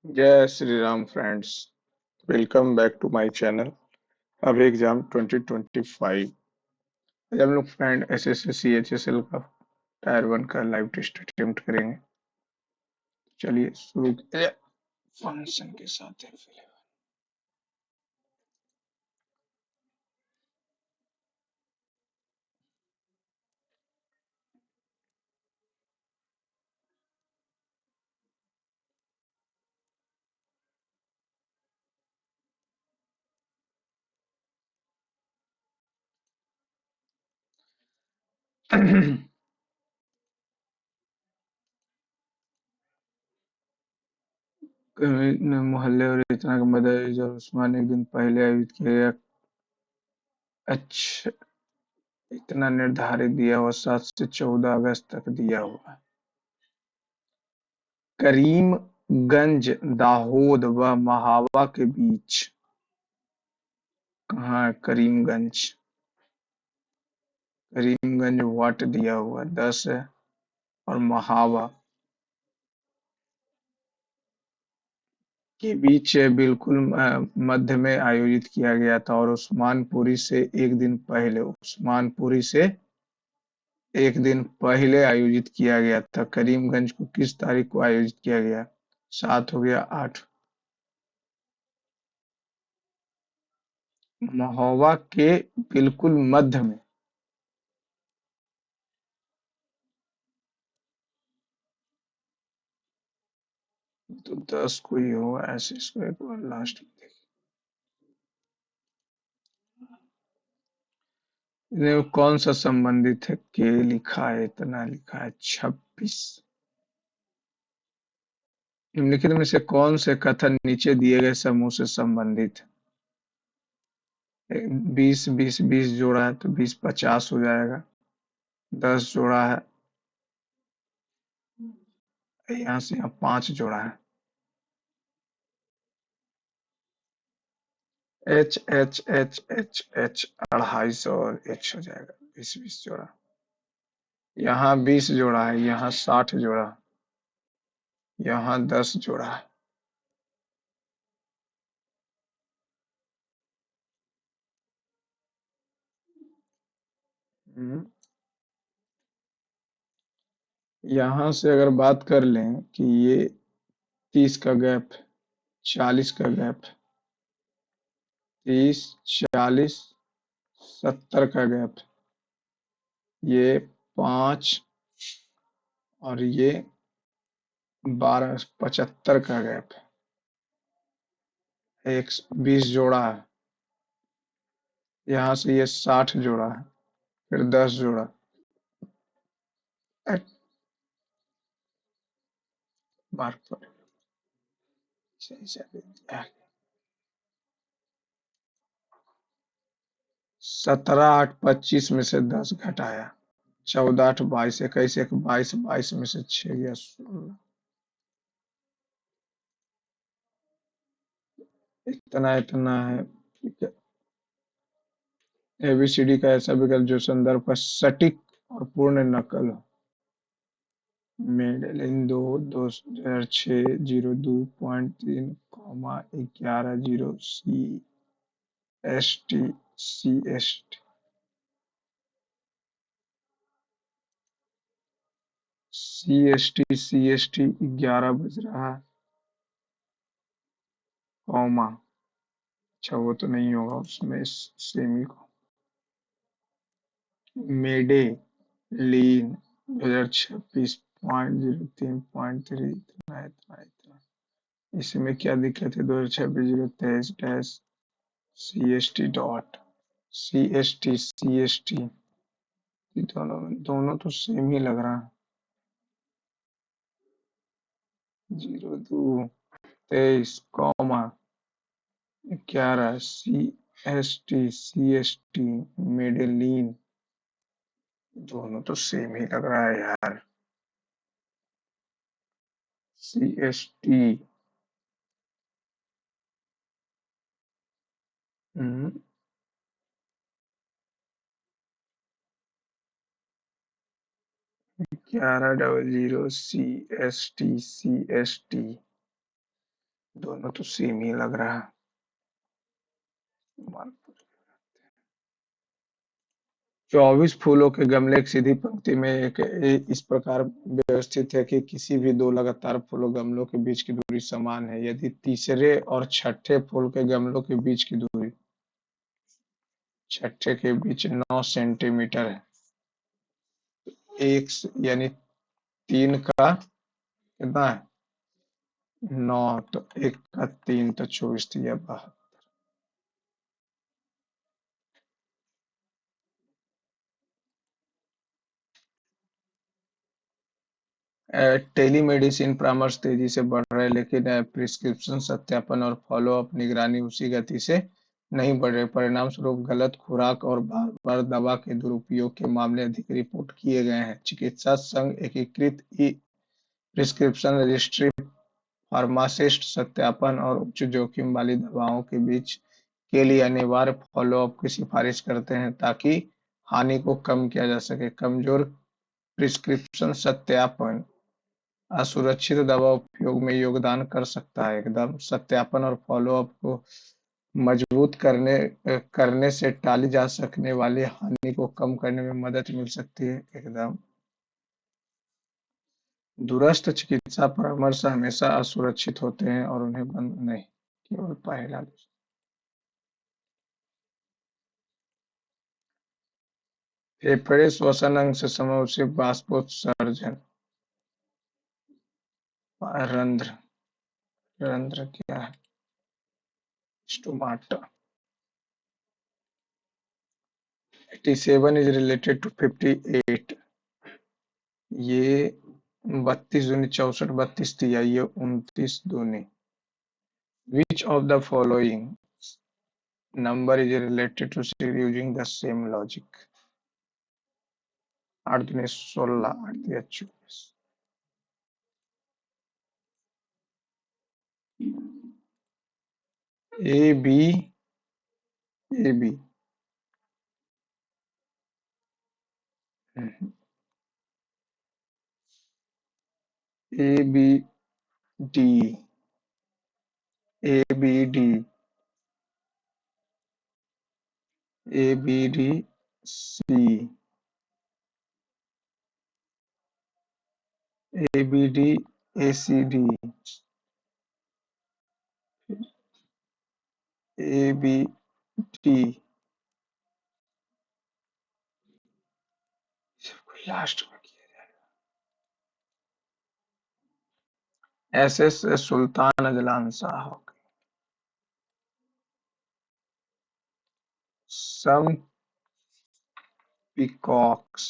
जय Shri Ram friends. Welcome back to my channel. अब exam 2025। आज हम लोग फ्रेंड एसएससी सीएचएसएल का टायर 1 का लाइव टेस्ट अटेम्प्ट करेंगे। चलिए शुरू फंक्शन के साथ है। मोहल्ले और इतना का मदरज और उस्मान एक दिन पहले आयोजित किया गया। अच्छा, इतना निर्धारित दिया हुआ 7 से 14 अगस्त तक दिया हुआ। करीमगंज दाहोद व महावा के बीच कहाँ है करीमगंज? करीमगंज वाट दिया हुआ 10 है। और महावा के बीच बिल्कुल मध्य में आयोजित किया गया था। और उस्मानपुरी से एक दिन पहले आयोजित किया गया था। करीमगंज को किस तारीख को आयोजित किया गया? 7 हो गया, 8। महोबा के बिल्कुल मध्य में। तो 10 को ही होगा, ऐसे इसको एक बार लास्ट में देखिए कौन सा संबंधित है। के लिखा है, इतना लिखा है 26। निम्नलिखित में से कौन से कथन नीचे दिए गए समूह से संबंधित है? 20 20 20 जोड़ा है तो 20 50 हो जाएगा। 10 जोड़ा है, यहाँ से यहाँ 5 जोड़ा है। H H H H H 250 और एच हो जाएगा। 20 20 जोड़ा, यहाँ 20 जोड़ा है, यहाँ 60 जोड़ा, यहाँ 10 जोड़ा है। हम्म, यहाँ से अगर बात कर लें कि ये 30 का गैप, 40 का गैप, 30 40 70 का गैप, ये 5 और ये 12 75 का गैप, एक 20 जोड़ा है। यहाँ से ये 60 जोड़ा है, फिर 10 जोड़ा। मार्क पर सही से 17 8 25 में से 10 घटाया, 14 8 22, 21 1 22, 22 में से 6 गया 16। इतना इतना है, ठीक है। एबीसीडी का ऐसा विकल्प जो संदर्भ का सटीक और पूर्ण नकल हो। मेडेलिन 2 2006 02.3 11 0 CST CST CST 11 बज रहा है, कॉमा। अच्छा, वो तो नहीं होगा उसमें सेमी को। मेडे लीन 2026.03.3, इतना इसमें क्या दिक्कत है? 2026 023 CST डॉट CST दोनों दोनों तो सेम ही लग रहा है। 02 23 11 CST मेडेलिन, दोनों तो सेम ही लग रहा है यार। CST 1100 CST दोनों तो सेम ही लग रहा है। 24 फूलों के गमले एक सीधी पंक्ति में इस प्रकार व्यवस्थित है कि किसी भी दो लगातार फूलों गमलों के बीच की दूरी समान है। यदि तीसरे और छठे फूल के गमलों के बीच की दूरी छठे के बीच 9 सेंटीमीटर है, एक यानी 3 का कितना है 9, तो 1 का 3 तो 24 दिया बाहर। टेलीमेडिसिन परामर्श तेजी से बढ़ रहे, लेकिन प्रिस्क्रिप्शन सत्यापन और फॉलो अप निगरानी उसी गति से नहीं बढ़ रहे। परिणाम स्वरूप गलत खुराक और बार बार दवा के दुरुपयोग के मामले अधिक रिपोर्ट किए गए हैं। चिकित्सा संघ एकीकृत ई प्रिस्क्रिप्शन रजिस्ट्री फार्मासिस्ट सत्यापन और उच्च जोखिम वाली दवाओं के बीच के लिए अनिवार्य फॉलो अप की सिफारिश करते हैं ताकि हानि को कम किया जा सके। कमजोर प्रिस्क्रिप्शन सत्यापन असुरक्षित दवा उपयोग में योगदान कर सकता है। एकदम सत्यापन और फॉलो-अप को मजबूत करने से टाली जा सकने वाली हानि को कम करने में मदद मिल सकती है। एकदम दूरस्थ चिकित्सा परामर्श हमेशा असुरक्षित होते हैं और उन्हें बंद नहीं, केवल पहला फेफड़े श्वसन अंग से समूह से बाष्पोत्सर्जन रंध्र रंध्र क्या है स्टोमाटा 87 is related to 58 ये 32 दूनी 64 32 दिया ये 29 दूनी which of the following number is related to series using the same logic 8 दूनी 16 8 दिया 24 A B A B A B D A B D A B D C A B D A C D A B D last में S S Sultan Azlan Shah some peacocks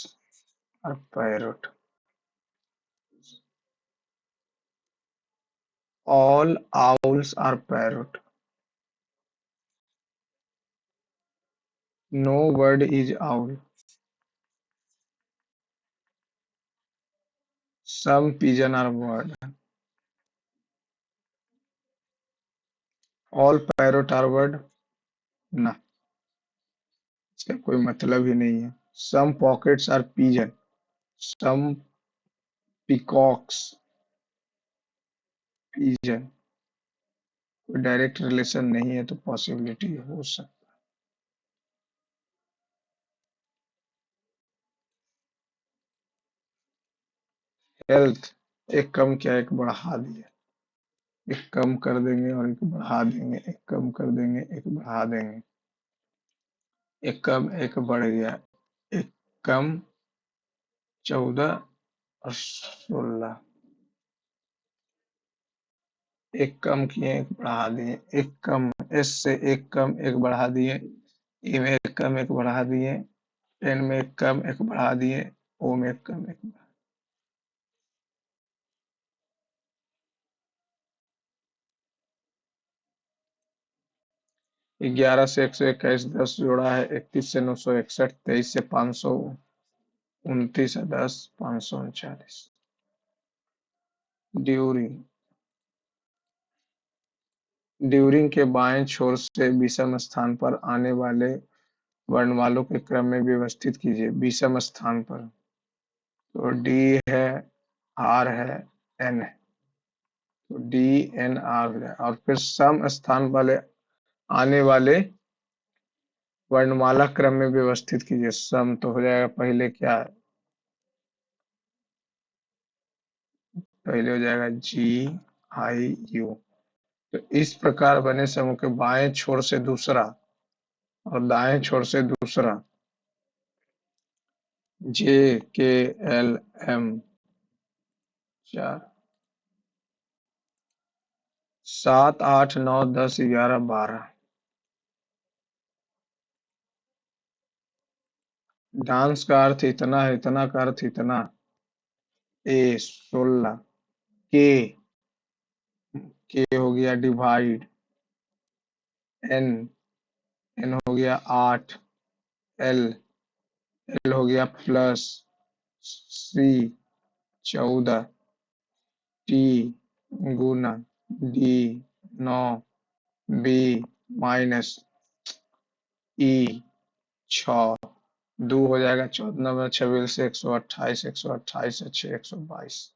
are parrot all owls are parrot no bird is owl some pigeon are bird all parrot are bird ना इसका कोई मतलब ही नहीं है some pockets are pigeon some peacocks pigeon कोई direct relation नहीं है तो पॉसिबिलिटी हो सकता है हेल्थ एक कम क्या एक बढ़ा दिया एक कम कर देंगे और एक बढ़ा देंगे एक कम कर देंगे एक बढ़ा देंगे एक कम एक बढ़ गया एक कम 14 और 16 एक कम किए एक बढ़ा दिए एक कम एस से एक कम एक बढ़ा दिए ई में एक कम एक बढ़ा दिए एन में एक कम एक बढ़ा दिए ओ में एक कम एक बढ़ा 11 से 121 10 जोड़ा है 31 से 961 23 से 529 है 10 539 ड्यूरिंग ड्यूरिंग के बाएं छोर से विषम स्थान पर आने वाले वर्णमालों के क्रम में व्यवस्थित कीजिए विषम स्थान पर तो डी है आर है एन है तो DNR हो जाएगा। और फिर सम स्थान वाले आने वाले वर्णमाला क्रम में व्यवस्थित कीजिए। सम तो हो जाएगा पहले क्या है? पहले हो जाएगा GIU। तो इस प्रकार बने समूह के बाएं छोर से दूसरा और दाएं छोर से दूसरा JKLM 4 7 8 9 10 11 12। डांस का अर्थ इतना है, इतना का अर्थ इतना। A 16। के के हो गया डिवाइड। एन एन हो गया 8। एल एल हो गया प्लस। सी 14। टी गुना डी 9। बी माइनस ई 6। 2 हो जाएगा 14 में 26 से 128। 128 से 6 122।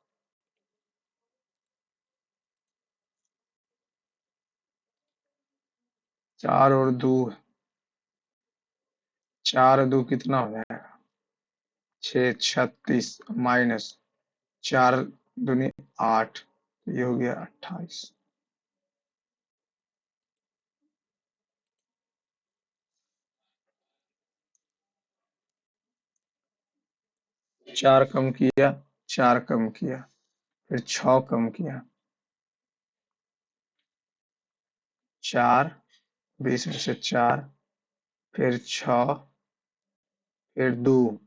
4 और 2 4 2 कितना हो जाएगा? 6 36 माइनस 4 दूनी 8। ये हो गया 28। 4 कम किया, 4 कम किया, फिर 6 कम किया। 4 20 में से 4, फिर 6, फिर 2।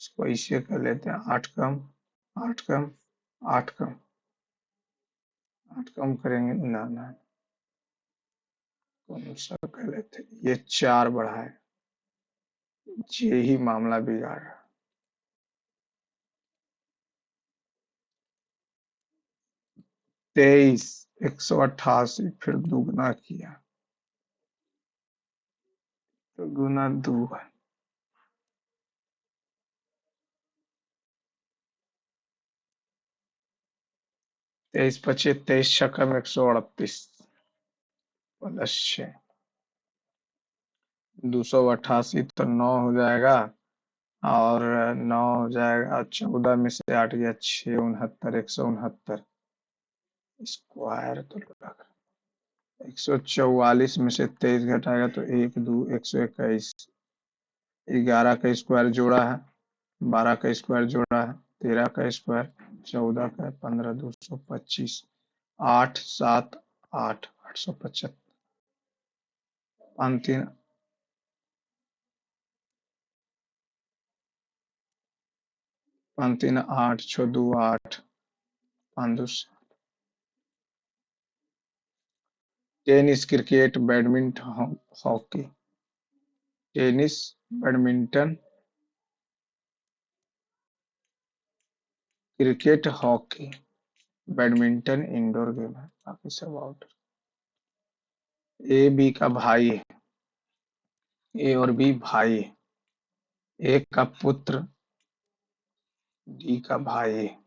इसको इसे कर लेते हैं। 8 कम 8 कम 8 कम 8 कम करेंगे ना ना, कौन सा कर लेते हैं? ये 4 बढ़ा है। ये ही मामला बिगाड़ रहा। 23 188 फिर दुगना किया तो गुना 2 है। 23 पचे 23 छक्का 138 प्लस 6 288 तो 9 हो जाएगा। और 9 हो जाएगा 14 में से 8 गया 6 69 169 स्क्वायर तो लगा। 144 में से 23 घटाएगा तो 1 2 121। 11 का स्क्वायर जोड़ा है, 12 का स्क्वायर जोड़ा है, 13 का स्क्वायर, 14 का 15 225। 8 7 8 875। पाँच तीन 5 3 8 6 2 8 5 2। Tennis cricket badminton hockey. Tennis badminton cricket hockey. Badminton indoor game है, बाकी सब आउटडोर। ए बी का भाई है। ए और बी भाई है। ए का पुत्र डी का भाई है।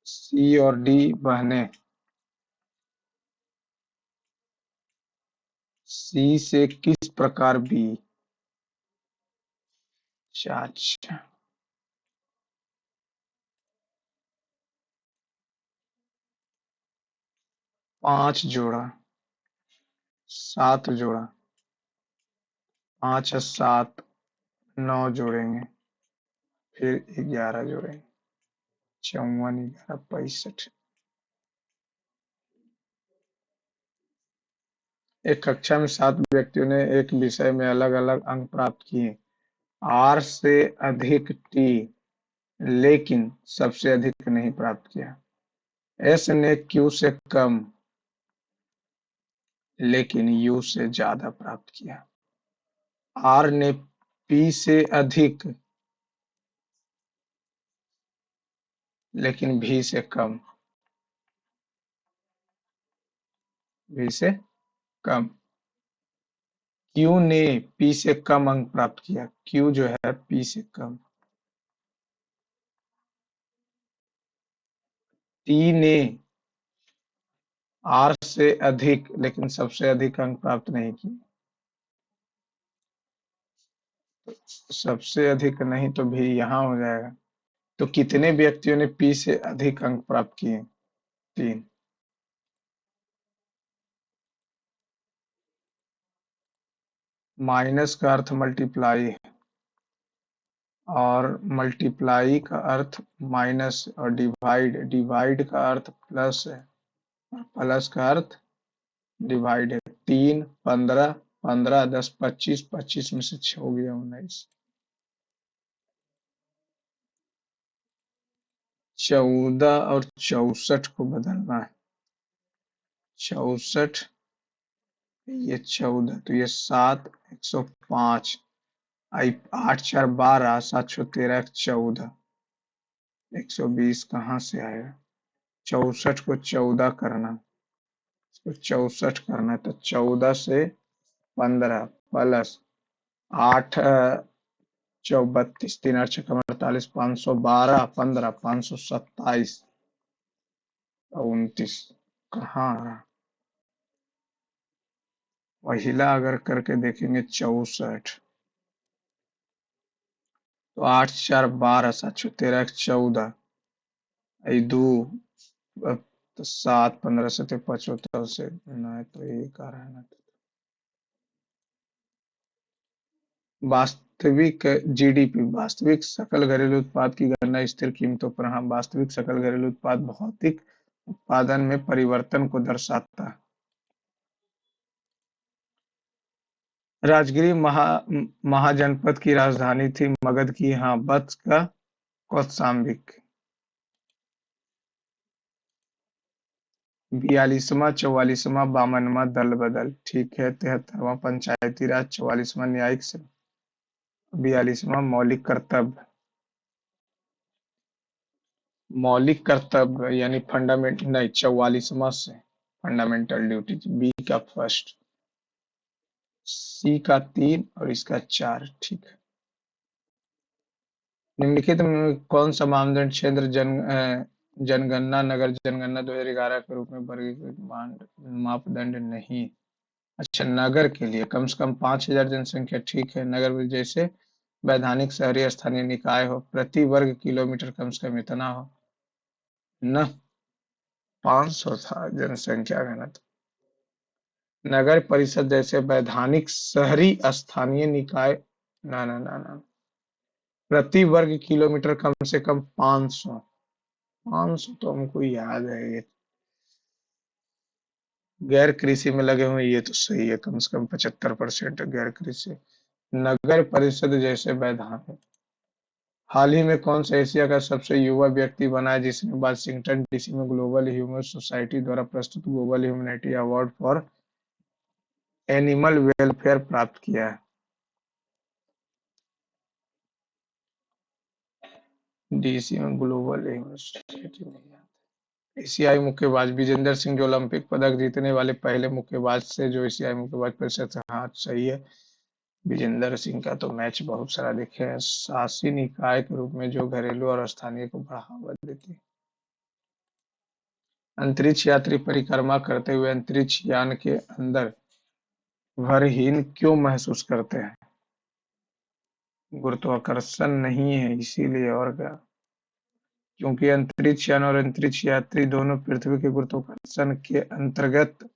सी और डी बहनें। सी से किस प्रकार बी? अच्छा, 5 जोड़ा, 7 जोड़ा, 5 और 7 9 जोड़ेंगे, फिर 11 जोड़ेंगे। 54 11 65। एक कक्षा में 7 व्यक्तियों ने एक विषय में अलग अलग अंक प्राप्त किए। आर से अधिक टी, लेकिन सबसे अधिक नहीं प्राप्त किया। एस ने क्यू से कम, लेकिन यू से ज्यादा प्राप्त किया। आर ने पी से अधिक, लेकिन भी से कम। भी से कम क्यू ने पी से कम अंक प्राप्त किया। क्यू जो है पी से कम। टी ने आर से अधिक लेकिन सबसे अधिक अंक प्राप्त नहीं किए। सबसे अधिक नहीं तो भी यहाँ हो जाएगा। तो कितने व्यक्तियों ने पी से अधिक अंक प्राप्त किए? 3। माइनस का अर्थ मल्टीप्लाई है, और मल्टीप्लाई का अर्थ माइनस, और डिवाइड डिवाइड का अर्थ प्लस है, और प्लस का अर्थ डिवाइड है। 3, 15, 15, 10, 25, 25 में से 6 हो गया 19। 14 और 64 को बदलना है। 64, ये 14, तो ये 7, 105, आई 8 4 12, 7 6 13, 14, 120 कहाँ से आएगा? 64 को 14 करना, इसको 64 करना है, तो 14 से 15 प्लस 8 32, 3 8 6 48, 512, 15, 527, 29 कहाँ आ रहा? महिला अगर करके देखेंगे 64, तो 8 4 12, 7 6 13, 14, दो, तो 7 15 से 75 से ना, तो एक आ रहा है ना। वास्तविक जीडीपी, वास्तविक सकल घरेलू उत्पाद की गणना स्थिर कीमतों पर। हाँ, वास्तविक सकल घरेलू उत्पाद भौतिक उत्पादन में परिवर्तन को दर्शाता है। राजगिरी महाजनपद की राजधानी थी मगध की। हाँ, वत्स का कौशाम्बी। 42वां 44वां 52वां दल बदल, ठीक है। 73वां पंचायती राज, 44वां न्यायिक सेवा, 42वां मौलिक कर्तव्य। मौलिक कर्तव्य यानी फंडामेंट नहीं, 44वां से फंडामेंटल ड्यूटीज, बी का फर्स्ट, सी का 3 और इसका 4, ठीक है। निम्नलिखित में कौन सा मानदंड क्षेत्र जनगणना नगर जनगणना 2011 के रूप में वर्गीकृत मापदंड नहीं? अच्छा, नगर के लिए कम से कम 5,000 जनसंख्या, ठीक है। नगर में जैसे वैधानिक शहरी स्थानीय निकाय हो, प्रति वर्ग किलोमीटर कम से कम इतना हो न। 500 था जनसंख्या घनत्व। नगर परिषद जैसे वैधानिक शहरी स्थानीय निकाय, ना ना ना ना, प्रति वर्ग किलोमीटर कम से कम 500। 500 तो हमको याद है ये। गैर कृषि में लगे हुए, ये तो सही है, कम से कम 75% गैर कृषि। नगर परिषद जैसे वैधानिक। हाल ही में कौन सा एशिया का सबसे युवा व्यक्ति बना है जिसने वाशिंगटन डीसी में ग्लोबल ह्यूमन सोसाइटी द्वारा प्रस्तुत global humanity award for animal welfare प्राप्त किया है? डीसी में ग्लोबल ह्यूमन सोसाइटी नहीं है। एशियाई मुक्केबाज विजेंदर सिंह जो ओलंपिक पदक जीतने वाले पहले मुक्केबाज से जो एशियाई मुक्केबाज परिषद से। हाँ, सही है। विजेंदर सिंह का तो मैच बहुत सारा देखे हैं। शासी निकाय के रूप में जो घरेलू और स्थानीय को बढ़ावा देती है। अंतरिक्ष यात्री परिक्रमा करते हुए अंतरिक्ष यान के अंदर भरहीन क्यों महसूस करते हैं? गुरुत्वाकर्षण नहीं है इसीलिए, और क्या? क्योंकि अंतरिक्ष यान और अंतरिक्ष यात्री दोनों पृथ्वी के गुरुत्वाकर्षण के अंतर्गत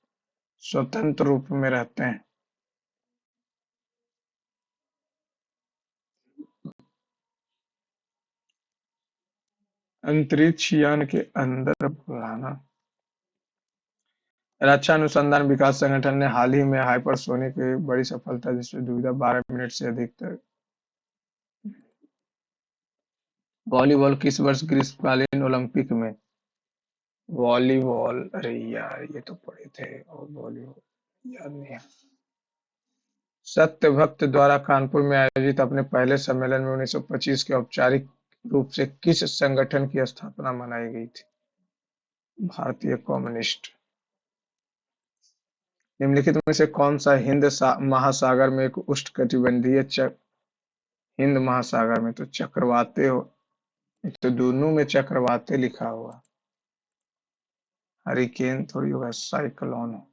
स्वतंत्र रूप में रहते हैं। अंतरिक्ष यान के अंदर बुलाना। रक्षा अनुसंधान विकास संगठन ने हाल ही में हाइपरसोनिक की बड़ी सफलता जिसमें दुविधा 12 मिनट से अधिक तक। वॉलीबॉल किस वर्ष ग्रीष्मकालीन ओलंपिक में? वॉलीबॉल, अरे यार ये तो पढ़े थे, और वॉलीबॉल याद नहीं है। सत्य भक्त द्वारा कानपुर में आयोजित अपने पहले सम्मेलन में 1925 के औपचारिक रूप से किस संगठन की स्थापना मनाई गई थी? भारतीय कम्युनिस्ट। निम्नलिखित में से कौन सा महासागर में एक उष्णकटिबंधीय हिंद महासागर में तो चक्रवाते हो, तो दोनों में चक्रवाते लिखा हुआ। हरिकेन थोड़ी होगा, साइक्लोन हो।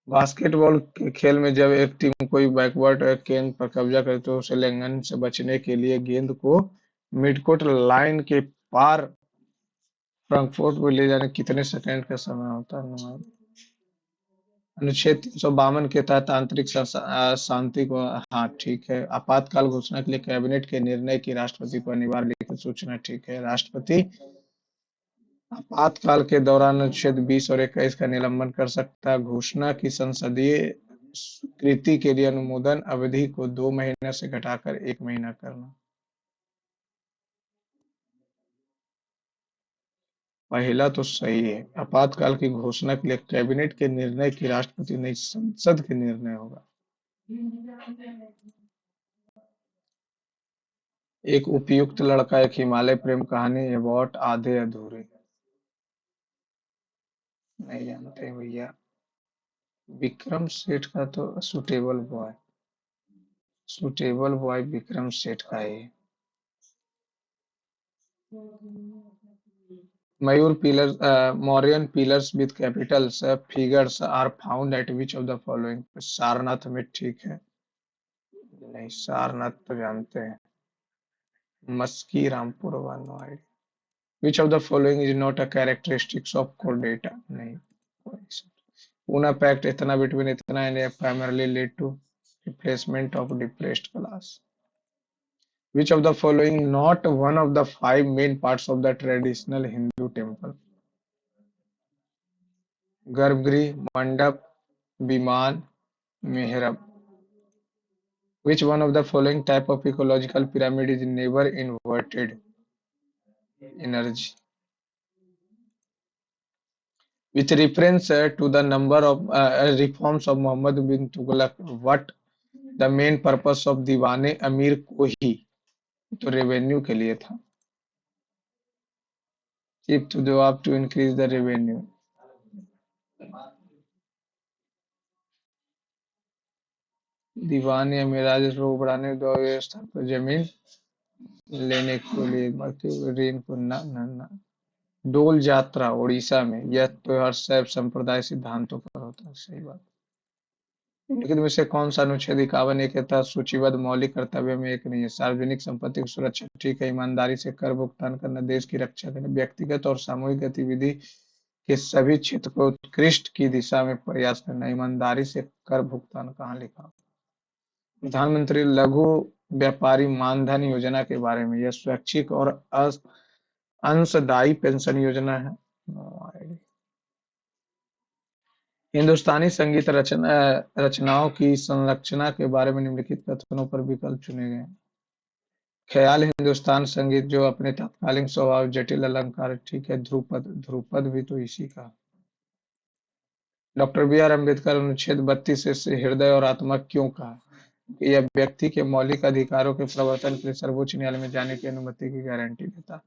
बास्केटबॉल के खेल में जब एक टीम कोई बैकवर्ड गेंद पर कब्जा करे तो उसे उल्लंघन से बचने के लिए गेंद को मिडकोर्ट लाइन के पार फ्रंटकोर्ट में ले जाने कितने सेकंड का समय होता है? अनुच्छेद 352 के तहत आंतरिक शांति को, हाँ ठीक है। आपातकाल घोषणा के लिए कैबिनेट के निर्णय की राष्ट्रपति को अनिवार्य लिखित सूचना, ठीक है। राष्ट्रपति आपातकाल के दौरान अनुच्छेद 20 और 21 का निलंबन कर सकता है। घोषणा की संसदीय स्वीकृति के लिए अनुमोदन अवधि को 2 महीने से घटाकर 1 महीना करना। पहला तो सही है। आपातकाल की घोषणा के लिए कैबिनेट के निर्णय की राष्ट्रपति नहीं, संसद के निर्णय होगा। एक उपयुक्त लड़का, एक हिमालय प्रेम कहानी अबाउट आधे अधूरे। नहीं जानते भैया। विक्रम सेठ का तो suitable boy, suitable boy Vikram Seth का है। मयूर pillars, Mauryan pillars with capitals figures are found at which of the following? Sarnath में, ठीक है। नहीं, सारनाथ तो जानते हैं। मस्की रामपुर वाला। विच of the following is not a characteristics of Chordata? नहीं। पूना पैक्ट इतना बिटवीन इतना and primarily led to replacement of depressed class. Which of the following not one of the five main parts of the traditional Hindu temple? गर्भगृह, मंडप, विमान, मेहरब। Which one of the following type of ecological pyramid is never inverted? Energy. With reference to the number of reforms of Muhammad bin Tughlaq, what the main purpose of दीवाने अमीर को ही? तो revenue के लिए था। Chief to जवाब to increase the revenue. दीवाने अमीर राजस्व को बढ़ाने दो व्यवस्था पर जमीन लेने के लिए बाकी ऋण को न। डोल यात्रा उड़ीसा में, यह त्योहार शैव संप्रदाय सिद्धांतों पर होता है। सही बात। निम्नलिखित में से कौन सा अनुच्छेद 51 के तहत सूचीबद्ध मौलिक कर्तव्य में एक नहीं है? सार्वजनिक संपत्ति की सुरक्षा, ठीक है। ईमानदारी से कर भुगतान करना, देश की रक्षा करना, व्यक्तिगत और सामूहिक गतिविधि के सभी क्षेत्र को उत्कृष्ट की दिशा में प्रयास करना। ईमानदारी से कर भुगतान कहाँ लिखा? प्रधानमंत्री लघु व्यापारी मानधन योजना के बारे में, यह स्वैच्छिक और अंशदायी पेंशन योजना है। हिंदुस्तानी संगीत रचनाओं की संरचना के बारे में निम्नलिखित कथनों पर विकल्प चुने गए। ख्याल हिंदुस्तान संगीत जो अपने तत्कालीन स्वभाव जटिल अलंकार, ठीक है। ध्रुपद, ध्रुपद भी तो इसी का। डॉक्टर बी आर अम्बेडकर अनुच्छेद 32 से हृदय और आत्मा क्यों कहा? यह व्यक्ति के मौलिक अधिकारों के प्रवर्तन के लिए सर्वोच्च न्यायालय में जाने की अनुमति की गारंटी देता।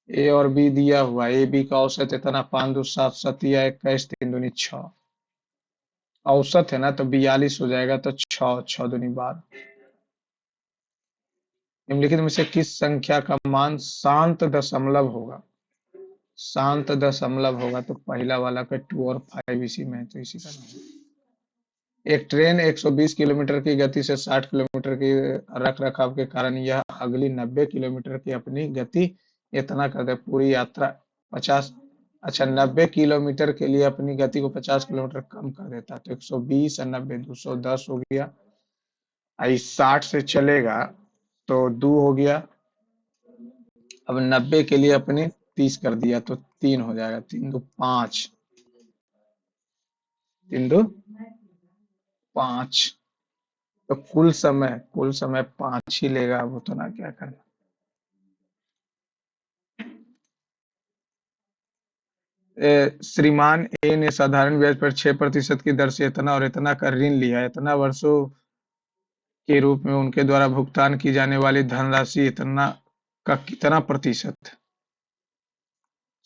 ए और बी दिया हुआ। ए बी का औसत इतना 5 2 7 7 या 21 3 दूनी 6। औसत है ना तो 42 हो जाएगा, तो 6 6 दूनी 12। निम्नलिखित में से किस संख्या का मान शांत दशमलव होगा? शांत दशमलव होगा तो पहला वाला का 2 और 5 इसी में है, तो इसी का नाम। एक ट्रेन 120 किलोमीटर की गति से 60 किलोमीटर की रख रखाव के कारण यह अगली 90 किलोमीटर की अपनी गति इतना कर दे। पूरी यात्रा 50, अच्छा 90 किलोमीटर के लिए अपनी गति को 50 किलोमीटर कम कर देता, तो 120 और 90 210 हो गया। 60 से चलेगा तो 2 हो गया। अब 90 के लिए अपने 30 कर दिया तो 3 हो जाएगा। 3 2 5, 3 2 5। तो कुल समय 5 ही लेगा। अब उतना क्या करना। श्रीमान ए ने साधारण ब्याज पर 6% की दर से इतना और इतना का ऋण लिया। इतना वर्षों के रूप में उनके द्वारा भुगतान की जाने वाली धनराशि इतना का कितना प्रतिशत?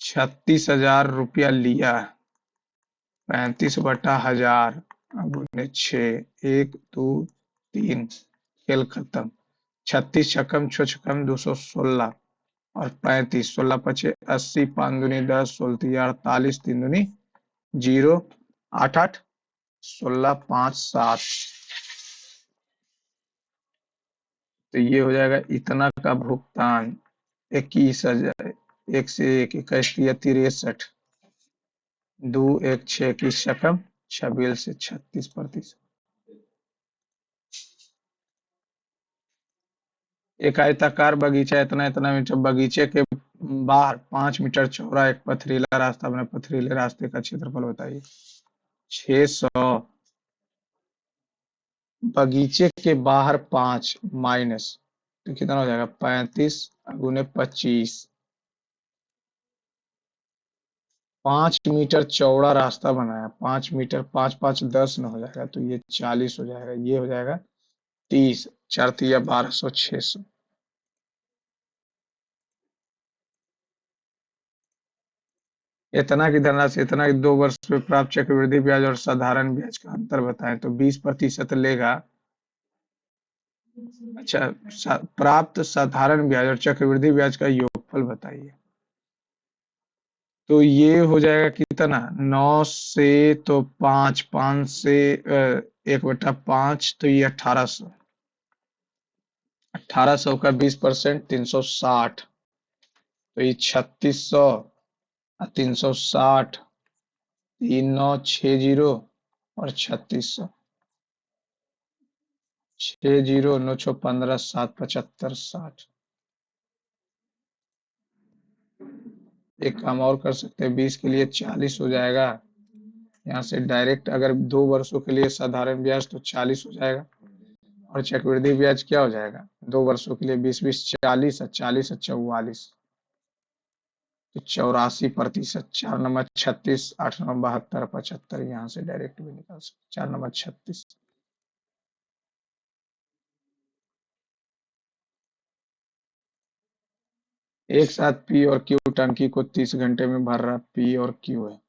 ₹36,000 लिया, 35/1000 गुने 6, 1 2 3, खेल खत्म। 36 छक्कम 6 छक्कम 216 और 35, 16 × 5 = 80, 5 × 2 = 10, 16 × 3 = 48, 3 दूनी 0, 8 8 16 5 7। तो ये हो जाएगा इतना का भुगतान। 21,000, 1 से 1, 21 × 3 = 63, दो 1 6 21 छक्कम 26 से 36%। एक आयताकार बगीचा इतना इतना मीटर, बगीचे के बाहर 5 मीटर चौड़ा एक पथरीला रास्ता बना, पथरीले रास्ते का क्षेत्रफल बताइए। 600, बगीचे के बाहर 5 माइनस, तो कितना हो जाएगा 35 गुने 25। 5 मीटर चौड़ा रास्ता बनाया, 5 मीटर, 5 5 10 न हो जाएगा, तो ये 40 हो जाएगा, ये हो जाएगा 30, 4 × 3 = 1200, 600। इतना की धनराशि इतना की 2 वर्ष में प्राप्त चक्रवृद्धि ब्याज और साधारण ब्याज का अंतर बताएं। तो 20% लेगा। अच्छा, प्राप्त साधारण ब्याज और चक्रवृद्धि ब्याज का योगफल बताइए। तो ये हो जाएगा कितना, 9 से तो 5, 5 से 1/5, तो ये 1800। 1800 का 20% 360, तो ये 3600 और 360, 3960 और 3600, 60 9 6 15 7 75 60। एक काम और कर सकते हैं, 20 के लिए 40 हो जाएगा। यहाँ से डायरेक्ट अगर 2 वर्षों के लिए साधारण ब्याज तो 40 हो जाएगा, और चक्रवृद्धि ब्याज क्या हो जाएगा 2 वर्षों के लिए, 20 20 40 और 40 और 44, तो 84%। 4 × 9 = 36, 8 × 9 = 72, 75 यहाँ से डायरेक्ट भी निकाल सकते, 4 × 9 = 36। एक साथ पी और क्यू टंकी को 30 घंटे में भर रहा, पी और क्यू है।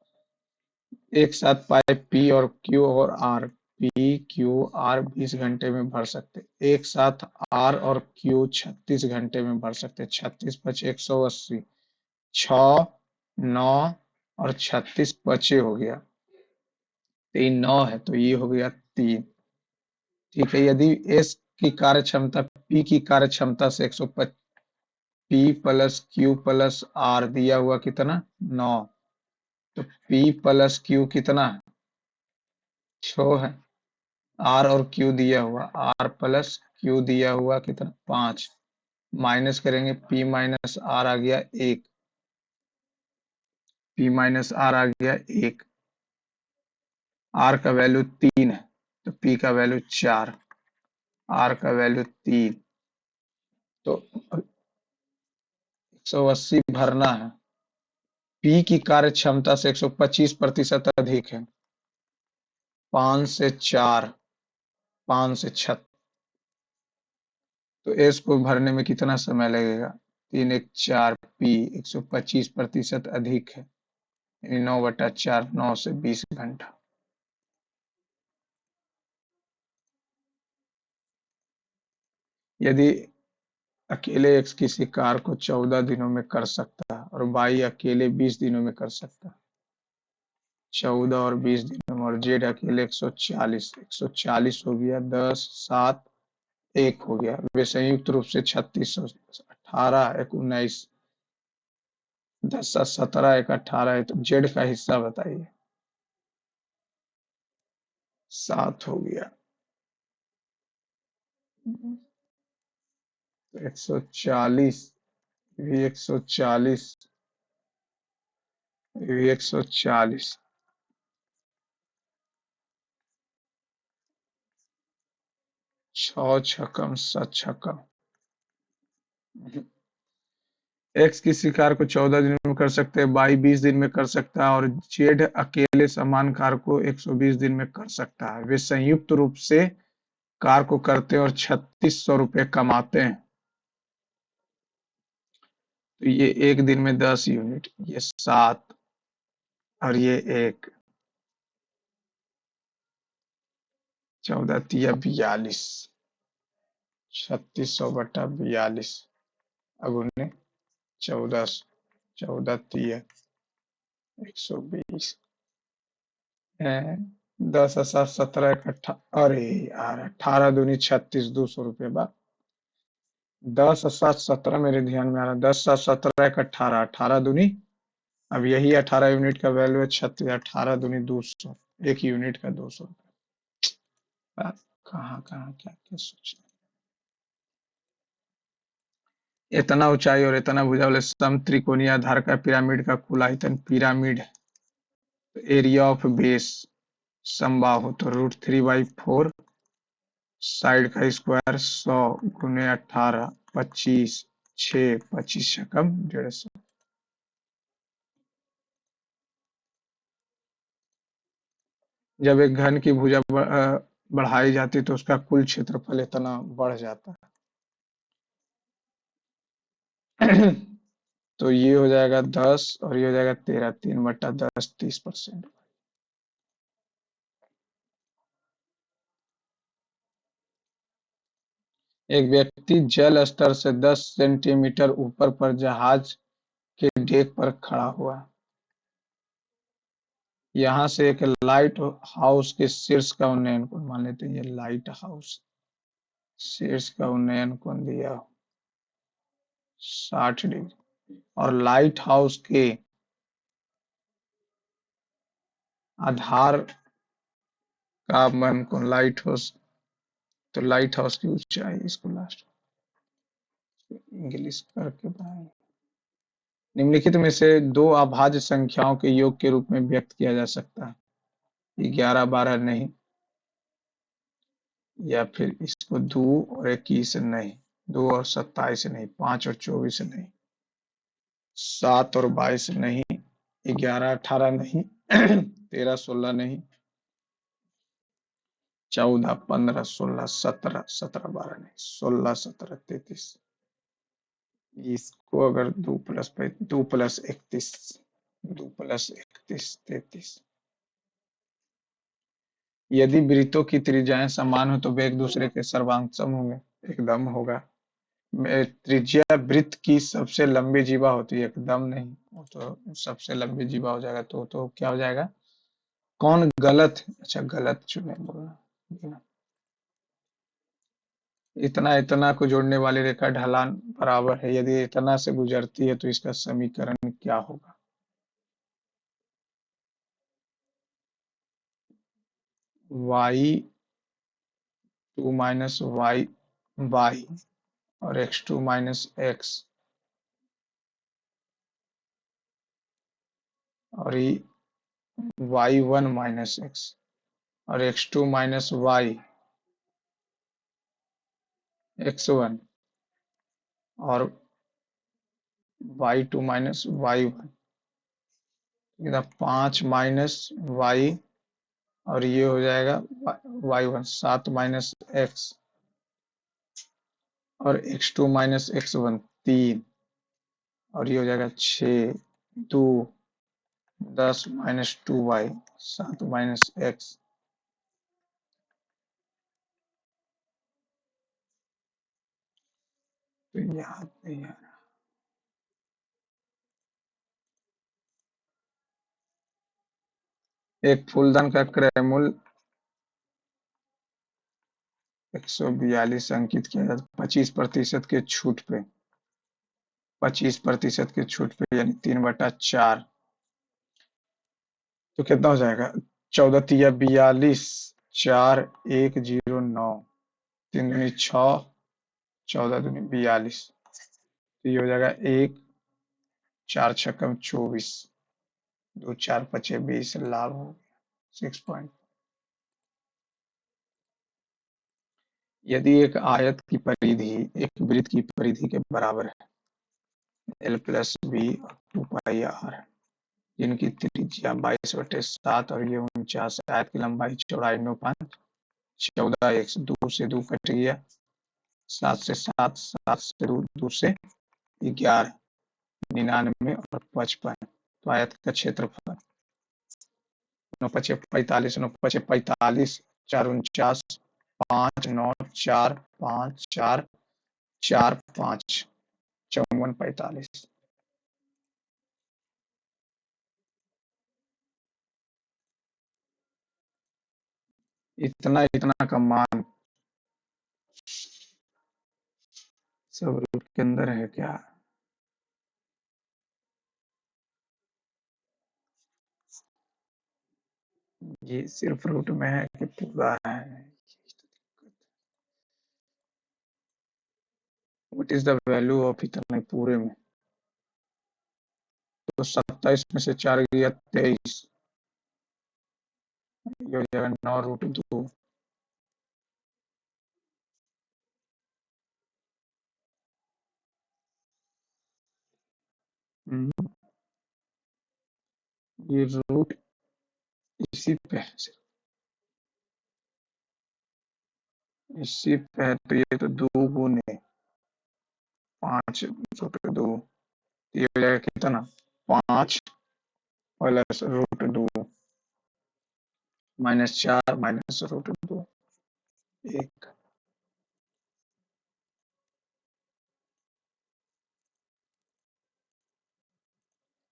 एक साथ पाइप पी और क्यू और आर, पी क्यू आर 20 घंटे में भर सकते। एक साथ आर और क्यू 36 घंटे में भर सकते। 36 पचे 180, 6 9 और 36 पचे हो गया, 3 9 है, तो ये हो गया 3। ठीक है, यदि एस की कार्य क्षमता पी की कार्य क्षमता से 125, P plus Q plus R दिया हुआ कितना 9, तो पी प्लस क्यू कितना 6 है, आर और क्यू दिया हुआ, आर प्लस क्यू दिया हुआ कितना 5, माइनस करेंगे पी माइनस आर आ गया 1, पी माइनस आर आ गया 1, आर का वैल्यू 3 है, तो पी का वैल्यू 4, आर का वैल्यू 3, तो 180 भरना है। पी की कार्य क्षमता से 125% अधिक है, 5 से 4, 5 से 6, तो एस को भरने में कितना समय लगेगा, 3 1 4, पी 125% अधिक है, यानी 9/4, 9 से 20 घंटा। यदि अकेले एक्स किसी कार्य को 14 दिनों में कर सकता है और वाई अकेले 20 दिनों में कर सकता है, 14 और 20 दिनों में, और जेड अकेले 140, 140 हो गया, 10 7 1 हो गया, वे संयुक्त रूप से 3600, 18 1 19, 10 7 17 1 18 है, तो जेड का हिस्सा बताइए। 7 हो गया, 140, भी 140, भी 140, 6 छक्कम 7 छक्कम। एक्स किसी कार्य को 14 दिनों में कर सकते हैं, वाई 20 दिन में कर सकता है, और जेड अकेले समान कार्य को 120 दिन में कर सकता है। वे संयुक्त रूप से कार्य को करते हैं और 3600 रुपये कमाते हैं। तो ये एक दिन में 10 यूनिट, ये 7 और ये 1, 14 तिया 42, 3600/42। अब उन्हें 1400, 14 तिया 120 है। 10 और 7 17 अरे यार, 18 दूनी 36, 200 रुपये बा। 10 और 7 17 मेरे ध्यान में आ रहा है। 10 और 7 17 18, 18 दूनी। अब यही 18 यूनिट का वैल्यू है 36, 18 दूनी 200। एक यूनिट का 200 रुपये। कहाँ कहाँ क्या क्या सोच। इतना ऊंचाई और इतना भुजा वाले समत्रिकोणीय आधार का पिरामिड का कुल आयतन, पिरामिड एरिया ऑफ बेस समबाहु तो √3/4, साइड का स्क्वायर 100 × 18, 25, 6, 25 × 150। जब एक घन की भुजा बढ़ाई जाती है तो उसका कुल क्षेत्रफल इतना बढ़ जाता है। तो ये हो जाएगा 10 और ये हो जाएगा 13, 3/10, 30%। एक व्यक्ति जल स्तर से 10 सेंटीमीटर ऊपर पर जहाज के डेक पर खड़ा हुआ है। यहाँ से एक लाइट हाउस के शीर्ष का उन्नयन कोण मान लेते हैं, ये लाइट हाउस शीर्ष का उन्नयन कोण दिया 60 डिग्री, और लाइट हाउस के आधार का मान कोण, लाइट हाउस, तो लाइट हाउस की ऊंचाई, इसको लास्ट इंग्लिश करके बनाएंगे। निम्नलिखित में से दो अभाज्य संख्याओं के योग के रूप में व्यक्त किया जा सकता है, 11 12 नहीं, या फिर इसको 2 और 21 नहीं, 2 और 27 नहीं, 5 और 24 नहीं, 7 और 22 नहीं, 11 18 नहीं, 13 16 नहीं, 14 15 16 17 17 12 नहीं, 16 17 33। इसको अगर 2 + 31, 2 + 31 33। यदि वृत्तों की त्रिज्याएं समान हो तो वे एक दूसरे के सर्वांग होंगे, एकदम होगा। त्रिज्या वृत्त की सबसे लंबी जीवा होती है, एकदम नहीं, वो तो सबसे लंबी जीवा हो जाएगा, तो क्या हो जाएगा। कौन गलत, अच्छा गलत चुने बोलना। इतना इतना को जोड़ने वाली रेखा ढलान बराबर है, यदि इतना से गुजरती है तो इसका समीकरण क्या होगा। y2 - y और x2 - x, और ये y1 - x, और x2 - y, x1, और y2 - y1, इधर 5 - y, और ये हो जाएगा y1, 7 - x, और x2 - x1 3, और ये हो जाएगा 6 2 10 - 2y, 7 - x। तो यहाँ पे एक फूलदान का क्रय मूल्य 142 अंकित किया जाता है 25% के छूट पे, 25% के छूट पे, यानी 3/4। तो कितना हो जाएगा, 14 तिया 42, 4 109, 3 दूनी 6, 14 दूनी 42। तो ये हो जाएगा 1 4 छक्कम 24, 2 4 पचे 20, लाभ हो गया 6 पॉइंट। यदि एक आयत की परिधि एक वृत्त की परिधि के बराबर है, L+B और 2πr, जिनकी त्रिज्या 22/7 और ये 49, आयत की लंबाई चौड़ाई 9 5, 14 1 2 से 2 कट गया, 7 से 7, 7 से 2, 2 से 11, 99 और 55। तो आयत का क्षेत्रफल 9×5 = 45, 9×5 = 45, 4×49, 5, 9, 4, 5, 4, 4, 5, 54, 45। इतना इतना का मान सब रूट के अंदर है क्या? ये सिर्फ रूट में है कि पूरा है? What is the value of इतना पूरे में? तो 27 में से 4 गया 23, ये हो जाएगा 9√2। ये रूट इसी पे है, इसी पे है, तो ये तो 2 गुने 5√2, ये हो जाएगा कितना? 5 + √2 -4 -√2 1।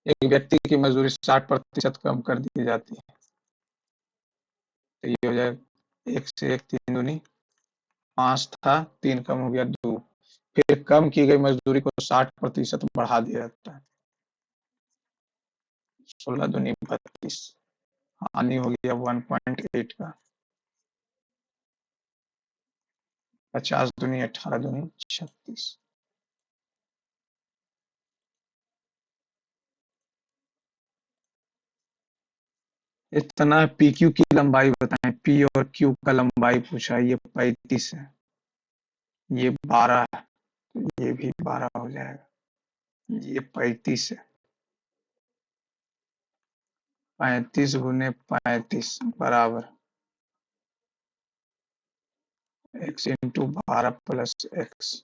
एक व्यक्ति की मजदूरी 60% कम कर दी जाती है, तो ये हो जाएगा 1 से 1 3 दूनी 5 था, 3 कम हो गया 2। फिर कम की गई मजदूरी को 60% बढ़ा दिया जाता है, 16 दूनी 32। हानि हो गया 1.8 का, 50 दूनी 18 दूनी 36। इतना पी क्यू की लंबाई बताएं, पी और क्यू का लंबाई पूछा, ये 35 है, ये 12 है, तो ये भी 12 हो जाएगा, ये 35 है। 35 × 35 बराबर x × 12 + x।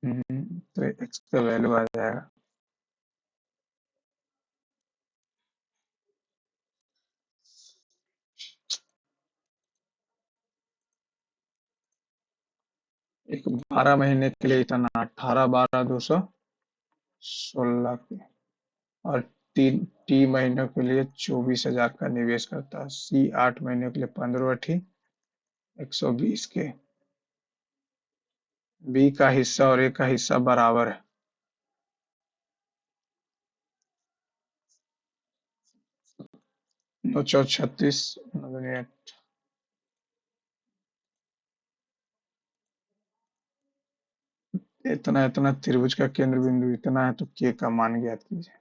तो x का वैल्यू आ जाएगा एक 12 महीने के लिए इतना 18 12 216 के, और टी महीनों के लिए 24,000 का निवेश करता है। सी 8 महीनों के लिए 15 × 120 के। बी का हिस्सा और ए का हिस्सा बराबर है। 9×4 = 36, इतना इतना त्रिभुज का केंद्र बिंदु इतना है, तो के का मान ज्ञात कीजिए।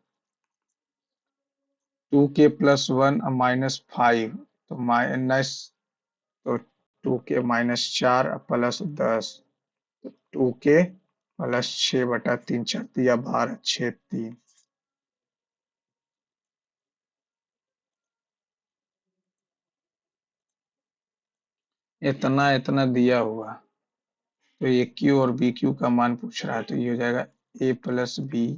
2k+1 -5, तो माइनस, तो 2k - 4 +10, तो 2k + 6/3 4 12 6 3। इतना इतना दिया हुआ, तो ये क्यू और बी क्यू का मान पूछ रहा है, तो ये हो जाएगा a+b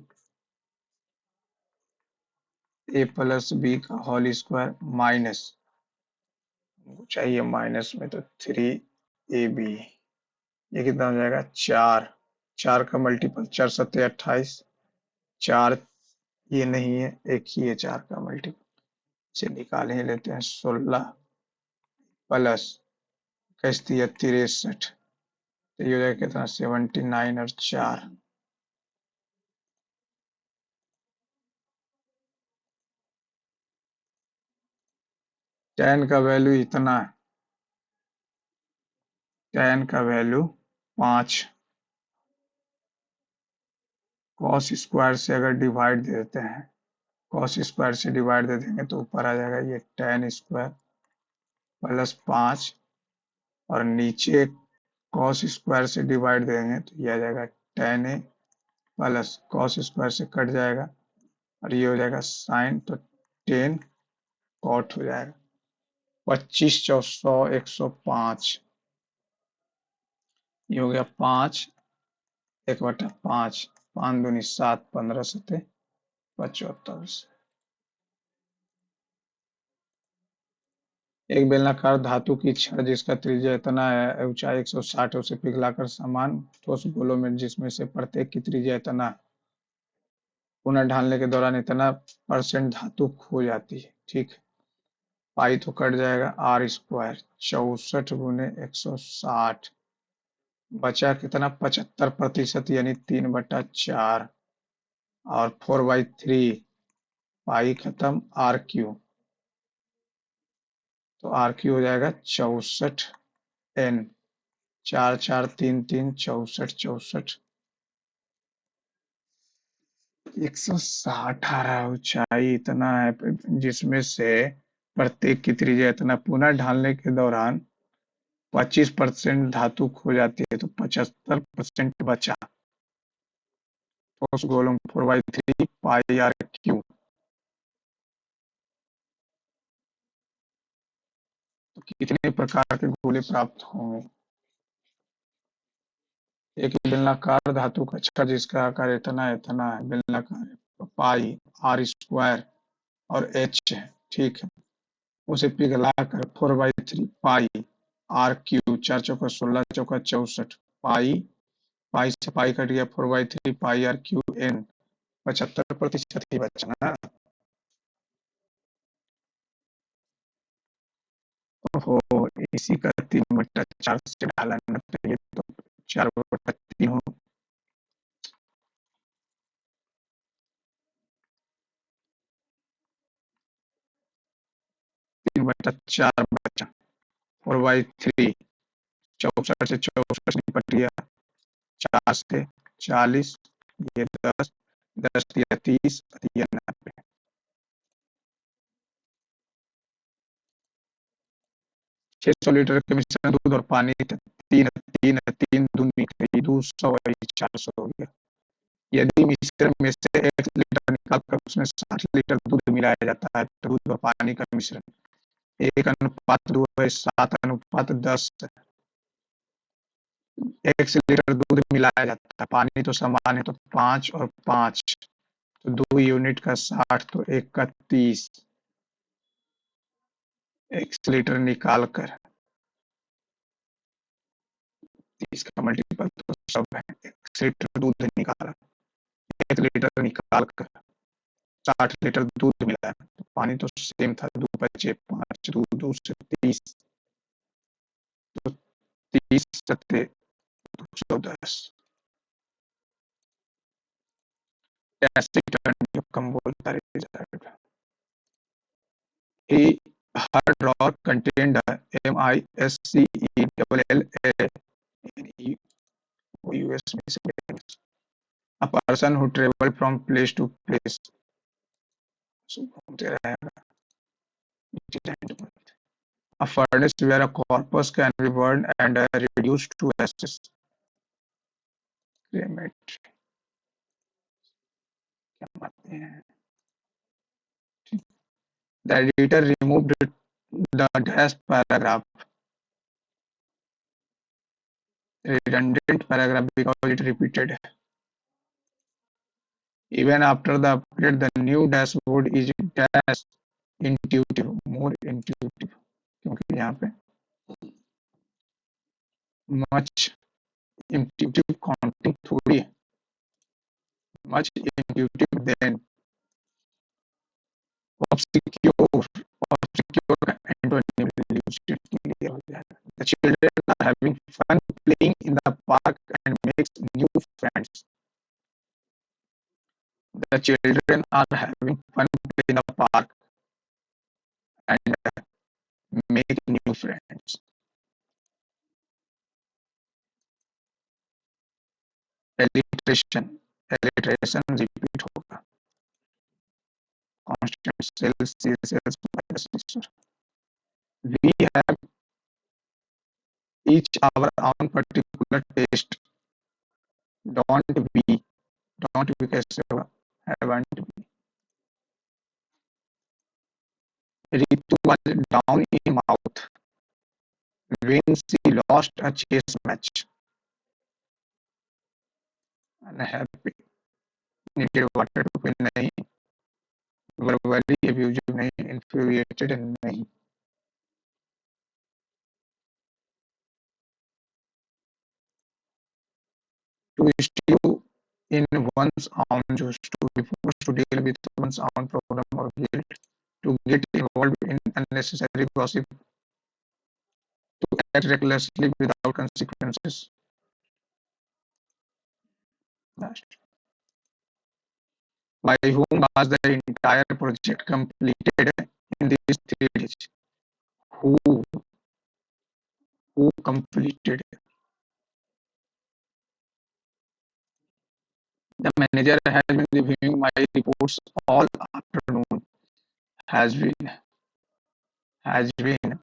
का होल स्क्वायर माइनस, चाहिए माइनस में, तो 3ab, ये कितना हो जाएगा? 4। 4 का मल्टीपल 4×7 = 28, 4 ये नहीं है, एक ही है 4 का मल्टीपल, इसे निकाल ही लेते हैं। 16 प्लस 63, तो ये हो जाएगा कितना? 79 और 4। tan का वैल्यू इतना है, tan का वैल्यू 5। cos स्क्वायर से अगर डिवाइड दे देते हैं, cos स्क्वायर से डिवाइड दे देंगे तो ऊपर आ जाएगा ये tan स्क्वायर +5, और नीचे cos स्क्वायर से डिवाइड देंगे तो ये आ जाएगा tan a plus cos square से कट जाएगा, और ये हो जाएगा sin, तो 10 cot हो जाएगा। 25 × 100 = 105। ये हो गया 5, 1/5, 5 दूनी 7, 15 सत्ते 75। एक बेलनाकार धातु की छड़ जिसका त्रिज्या इतना है, ऊंचाई 160 है, उसे पिघलाकर समान ठोस गोलों में जिसमें से प्रत्येक की त्रिज्या इतना है, पुनः ढालने के दौरान इतना % धातु खो जाती है। ठीक है, पाई तो कट जाएगा, आर स्क्वायर 64 गुने 160, बचा कितना 75% यानी 3/4, और 4/3, पाई खत्म, आर क्यू, तो आर क्यू हो जाएगा 64 n, 4 4 3 3 64 64, 160 आ रहा है, ऊंचाई इतना है जिसमें से प्रत्येक की त्रिज्या इतना, पुनः ढालने के दौरान 25% धातु खो जाती है, तो 75% बचा, तो उस गोलम 4/3 पाई आर क्यू। तो कितने प्रकार के गोले प्राप्त होंगे? एक बेलनाकार धातु का छड़ जिसका आकार इतना इतना है, बेलनाकार है, तो पाई आर स्क्वायर और एच है। ठीक है, उसे पिघलाकर 4/3 पाई आर क्यू, 4 चौका 16 चौका 64, पाई, पाई से पाई कट गया, 4/3 पाई आर क्यू एन, 75% ही बचा ना। हो, इसी का 3/4 से ढालना चाहिए, तो 4/3 हो, 3/4 बचा, 4/3, 64 से 64 निपट गया, 4 से 40, ये 10, 10 या 30 या 90। 600 लीटर के मिश्रण दूध और पानी, तीन तीन तीन दूनी 200 400 हो गया। यदि मिश्रण में से 1 लीटर निकालकर उसमें 60 लीटर दूध मिलाया जाता है, तो दूध और पानी का मिश्रण 1:2 है, 7:10, 1 लीटर दूध मिलाया जाता है, पानी तो समान है, तो 5 और 5, तो 2 यूनिट का 60, तो 1 का 30, 1 लीटर निकालकर 30 का मल्टीपल तो सब है, 1 लीटर दूध निकाला, 1 लीटर निकाल कर 60 लीटर दूध मिला है, तो पानी तो सेम था, 2 बचे 5, 2 2 से 30, तो 30 सत्ते 210। कैसे टर्न कम बोलता result, he her drawer contained MISCELLANUS, a person who traveled from place to place, so घूमते रहेगा, a furnace where a corpus can be burned and reduced to ashes, cremate, क्या मानते हैं? The editor removed the dash paragraph, redundant paragraph, because it repeated. Even after the upgrade, the new dashboard is dash intuitive, more intuitive, क्योंकि यहाँ पे much intuitive counting थोड़ी है, much intuitive than obscure, obscure का antonym illustrated clear हो जाएगा. The children are having fun playing in the park and makes new friends. The children are having fun playing in the park and make new friends. Alliteration, alliteration repeat होगा. Constant cells, cells by the sister. We have each our own particular taste. Don't we? Don't we कैसे होगा? Haven't we? Ritu was down in mouth when she lost a chess match. unhappy, needed water to feel नहीं, verbally abusive नहीं, infuriated नहीं. To stew in one's own juice, to be forced to deal with one's own problem or guilt, to get involved in unnecessary gossip, to act recklessly without consequences. By whom was the entire project completed in these 3 days? Who who completed? The manager has been reviewing my reports all afternoon. Has been has been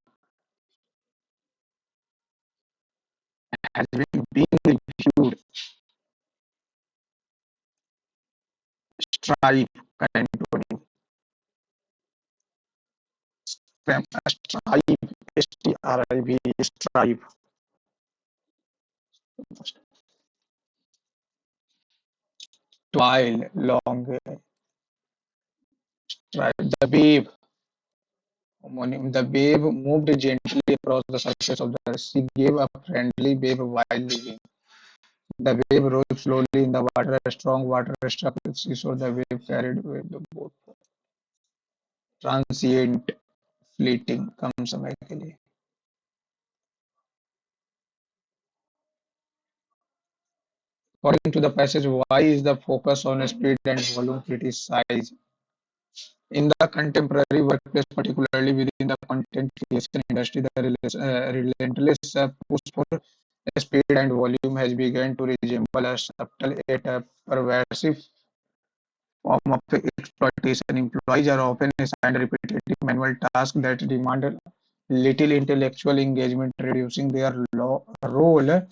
being reviewed. Strive current one. Strive strive strive. Toil long strive. The babe moved gently across the surface of the sea, gave a friendly wave while leaving. The wave rose slowly in the water. A strong water struck the seashore. The wave carried away the boat. Transient, fleeting, कम समय के लिए. According to the passage, why is the focus on speed and volume criticized? In the contemporary workplace, particularly within the content creation industry, the relentless push for speed and volume has begun to resemble a subtle yet pervasive form of exploitation. Employees are often assigned repetitive manual tasks that demand little intellectual engagement, reducing their role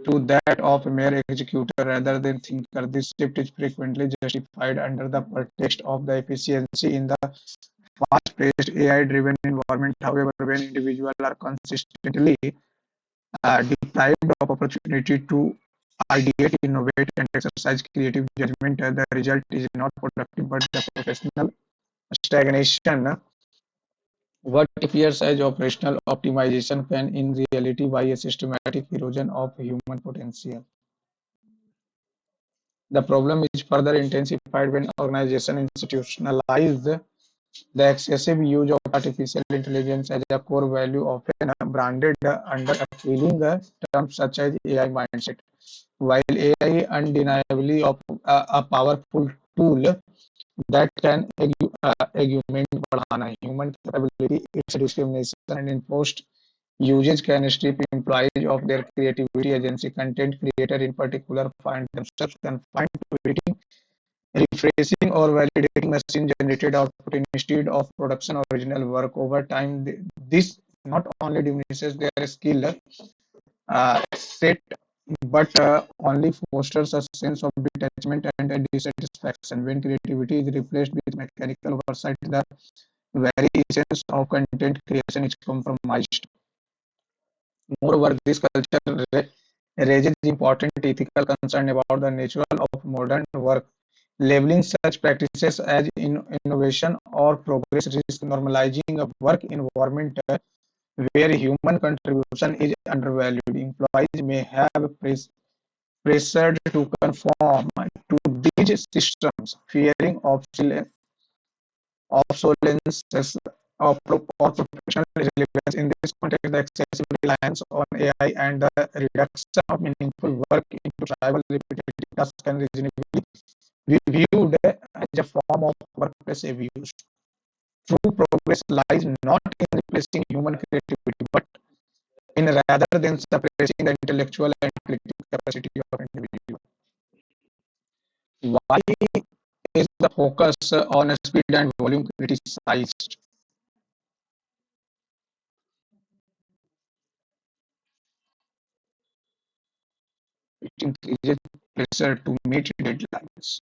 to that of a mere executor rather than thinker. This shift is frequently justified under the pretext of the efficiency in the fast-paced AI-driven environment. However, when individuals are consistently deprived of opportunity to ideate, innovate, and exercise creative judgment, the result is not productive but the professional stagnation. What appears as operational optimization can in reality be a systematic erosion of human potential. The problem is further intensified when organizations institutionalize the excessive use of artificial intelligence as a core value, often branded under appealing terms such as AI mindset. While AI undeniably a powerful tool that can augment बढ़ाना human capability, its discrimination and enforced usage can strip employees of their creativity. Agency content creators in particular find themselves confined to editing, refreshing or validating machine-generated output instead of production original work. Over time, this not only diminishes their skill set but only fosters a sense of detachment and dissatisfaction. When creativity is replaced with mechanical oversight, the very essence of content creation is compromised. Moreover, this culture raises important ethical concern about the nature of modern work. Labeling such practices as innovation or progress risks normalizing a work environment where human contribution is undervalued. Employees may have pressured to conform to these systems, fearing obsolescence or professional irrelevance. In this context, the excessive reliance on AI and the reduction of meaningful work into trivial repetitive tasks can reasonably be viewed as a form of workplace abuse. True progress lies not in replacing human creativity, but in rather than suppressing the intellectual and creative capacity of individual. Why is the focus on speed and volume criticized? It increases pressure to meet deadlines.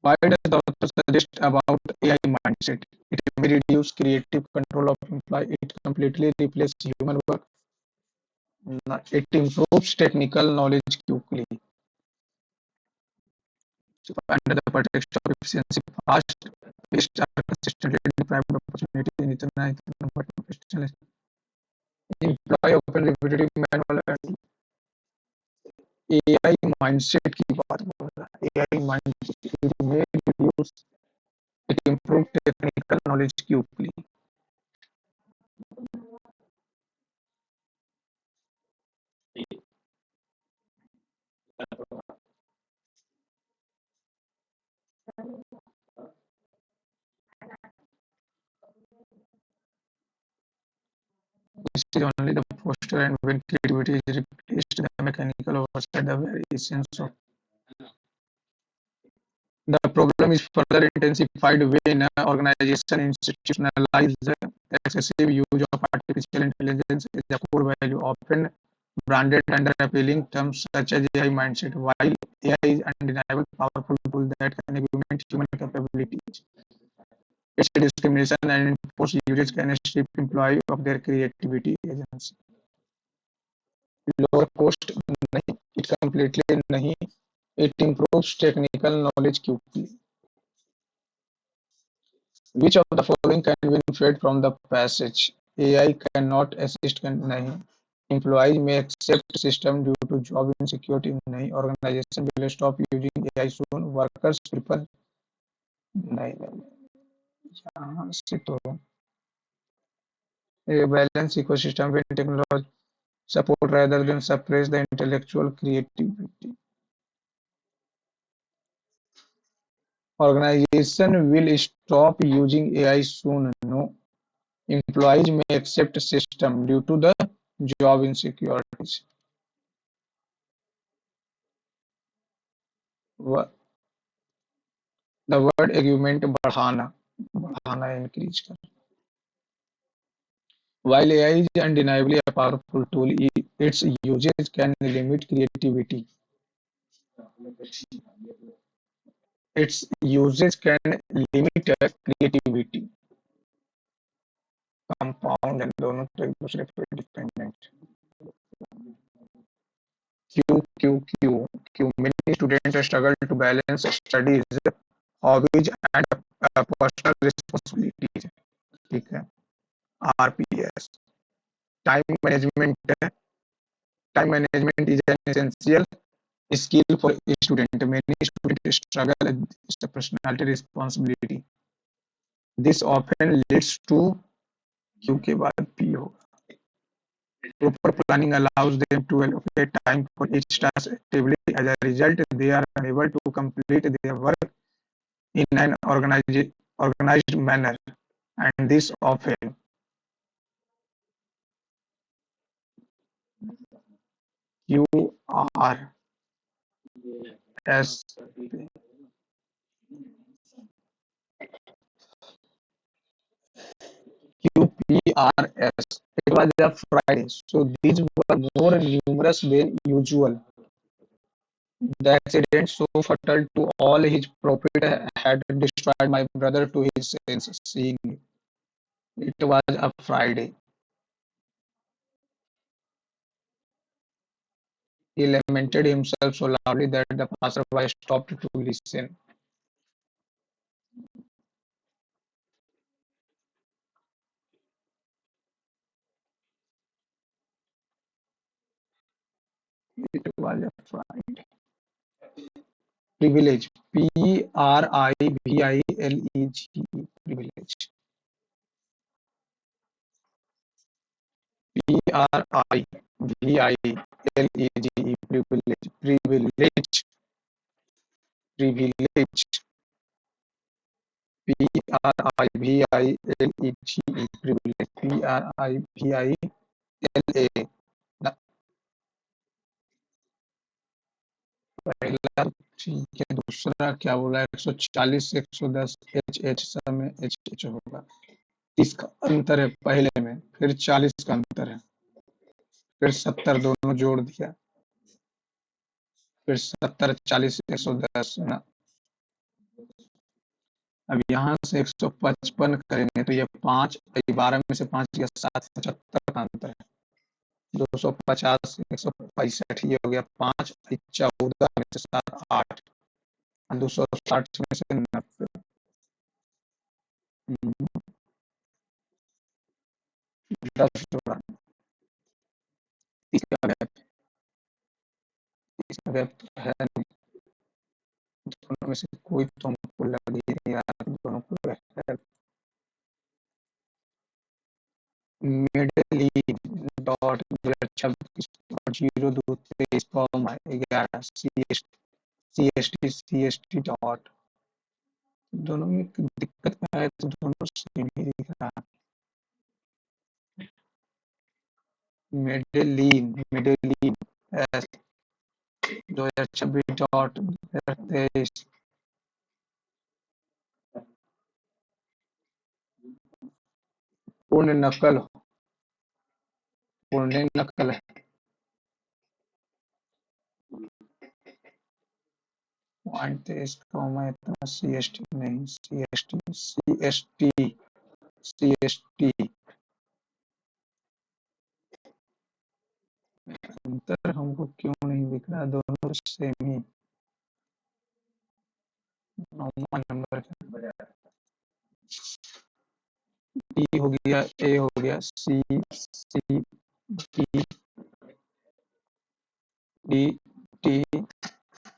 Why does the author suggest about AI mindset? It may reduce creative control of employee. It completely replaces human work. It improves technical knowledge quickly. So under the pretext of efficiency, fast-paced are consistently deprived opportunity in इतना but professional employ open repetitive manual and AI mindset की बात बोल रहा है AI mindset it may reduce it improve technical knowledge quickly. This is only the poster and when creativity is replaced the mechanical oversight the very essence of the problem is further intensified when organization institutionalize the excessive use of artificial intelligence as a core value, often branded under appealing terms such as AI mindset. While AI is undeniable powerful tool that can augment human capabilities, its discrimination and enforced usage can strip employees of their creativity agency. Lower cost नहीं, it completely नहीं, it improves technical knowledge quickly. Which of the following can be inferred from the passage? AI cannot assist can नहीं. Employees may accept system due to job insecurity नहीं. Organization will stop using AI soon. Workers prefer नहीं नहीं. यहाँ से तो a balanced ecosystem when technology support rather than suppress the intellectual creativity. Organization will stop using AI soon. No. Employees may accept system due to the job insecurities. The word augment बढ़ाना बढ़ाना increase कर. While AI is undeniably a powerful tool, its usage can limit creativity. Its usage can limit creativity. Compound and दोनों तो एक दूसरे पे dependent. Q Q Q Q. Many students struggle to balance studies, hobbies and personal responsibilities. ठीक है. RPS. Time management. Time management is an essential skill for a student. Many students struggle with the personality responsibility. This often leads to Q के बाद P होगा. Proper planning allows them to allocate time for each task actively. As a result, they are able to complete their work in an organized manner. And this often QRS QPRS. It was a Friday, so these were more numerous than usual. The accident, so fatal to all his profit, had destroyed my brother to his senses. Seeing it was a Friday. He lamented himself so loudly that the passerby stopped to listen. It was a Friday. Privilege. Privilege. Privilege. Privilege. Privilege. Privilege. Privilege. Privilege. Privila. पहला ठीक है. दूसरा क्या बोला 140 110 H H सब में H H होगा. 30 का अंतर है पहले में, फिर 40 का अंतर है, फिर 70 दोनों जोड़ दिया, फिर 70 40 110 ना। अब यहाँ से 155 करेंगे तो ये 5 12 में से 5 या 7 75 का अंतर है। 250 165 ये हो गया, 5 14 में से 7 8, 260 में से 90। 10 जोड़ा, 30 का गैप, 30 का गैप तो है नहीं, दोनों में से कोई तो हमको लग ही नहीं रहा कि दोनों को है। Middle east dot 2026 zero 2 23 com 11 C S T dot, दोनों में दिक्कत क्या है, तो दोनों सेम ही दिख रहा है। मिडिल एस 2026 डॉट 2023 पूर्ण नकल, पूर्ण नकल है। पॉइंट 23 कॉमा इतना सी एस टी नहीं, सी एस टी अंतर हमको क्यों नहीं दिख रहा, दोनों सेम ही। 9वां नंबर डी हो गया, ए हो गया, C C D D T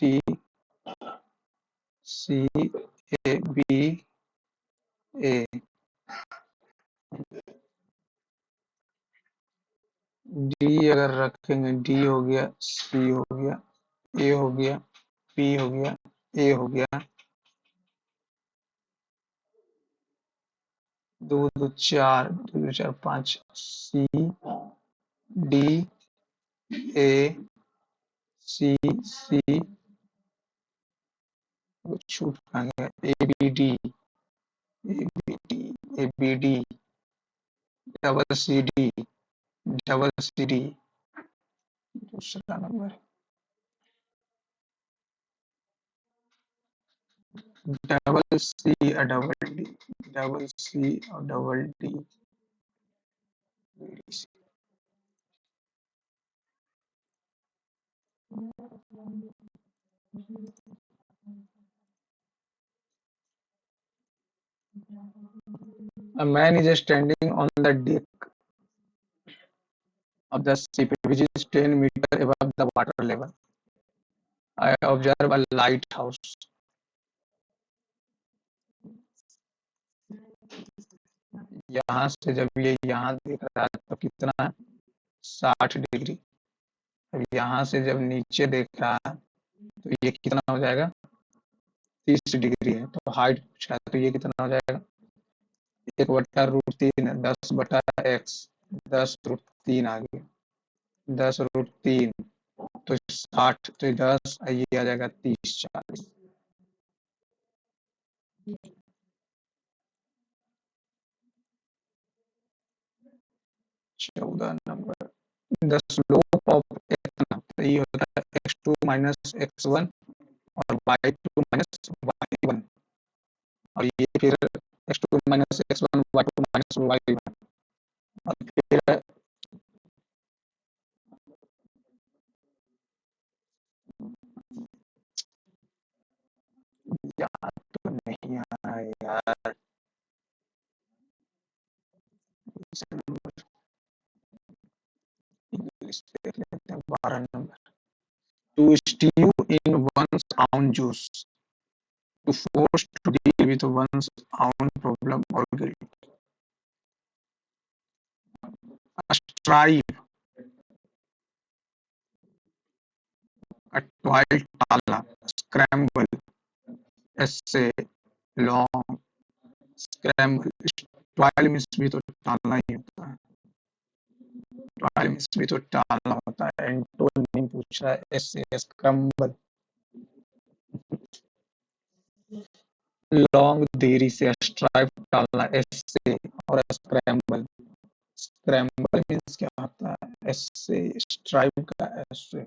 T C A B A, D अगर रखेंगे डी हो गया, सी हो गया, ए हो गया, पी हो गया, ए हो गया, 2 2 4 2 4 5 सी डी ए सी सी छूट कहाँ गया, A B D A B D A B D double C D दूसरा नंबर, डबल सी और डबल डी, डबल सी और double D. A man is standing on the deck of the ship which is 10 meters above the water level. I observe a lighthouse. यहाँ से जब ये यहाँ देख रहा है तो कितना, 60 डिग्री। अब यहाँ से जब नीचे देख रहा है तो ये कितना हो जाएगा, 30 डिग्री है। तो हाइट पूछा है तो ये कितना हो जाएगा, 1/√3 है, 10/x, 10√3 आ गया, 10√3 तो 60, तो 10 ये आ जाएगा 30 40। 14 नंबर, द स्लोप ऑफ इतना तो ये होता है x2 माइनस x1 और y2 माइनस y1, और ये फिर x2 minus x1 y2 minus y1, और फिर याद तो नहीं आ रहा है यार, 12 नंबर, to stew in one's own juice, to force to deal with one's own problem or guilt, strive, a toil टालना, scramble, essay, long, scramble, toil में भी तो टालना ही होता है, toil में भी तो टालना होता है, एंटोनिम पूछ रहा है, essay, scramble, लॉन्ग देरी से स्ट्राइप डालना, एस से। और स्क्रैम्बल, स्क्रैम्बल मीन्स क्या होता है, एस से स्ट्राइप का एस से।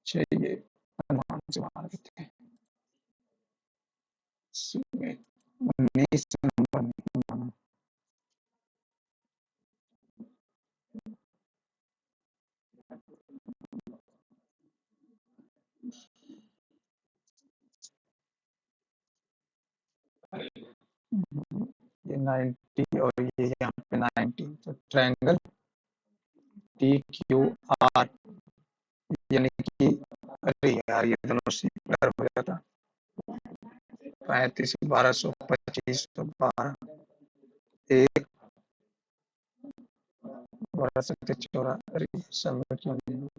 चलिए अनुमान से मार देते हैं। 19 नंबर में। ये 90 और ये यहाँ पे 90, तो ट्रायंगल टी क्यू आर, यानी कि अरे यार ये दोनों सिमिलर हो जाता। 35, 1200, 25, 12, एक, 12 14, अरे सब में क्यों नहीं।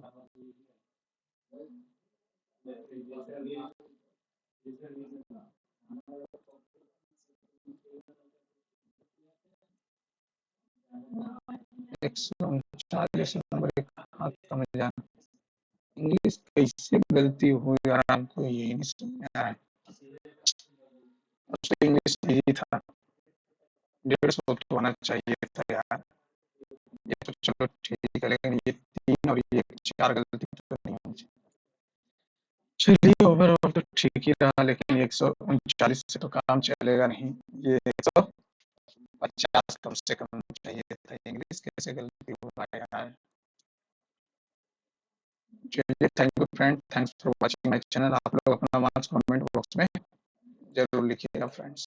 139 नंबर, एक हाथ समझ जाना। इंग्लिश कैसे गलती हुई यार, हमको यही नहीं समझ में आ रहा है। उससे इंग्लिश यही था, 150 तो होना चाहिए था यार। ये तो चलो ठीक है, लेकिन ये 3 और ये 4 गलती तो नहीं होनी चाहिए। चलिए ओवरऑल तो ठीक ही रहा, लेकिन 139 से तो काम चलेगा नहीं। ये 150 कम से कम चाहिए था। इंग्लिश कैसे गलती हुआ यार। चलिए thank you friend, thanks for watching my channel. आप लोग अपना मार्क्स कमेंट बॉक्स में जरूर लिखिएगा फ्रेंड्स।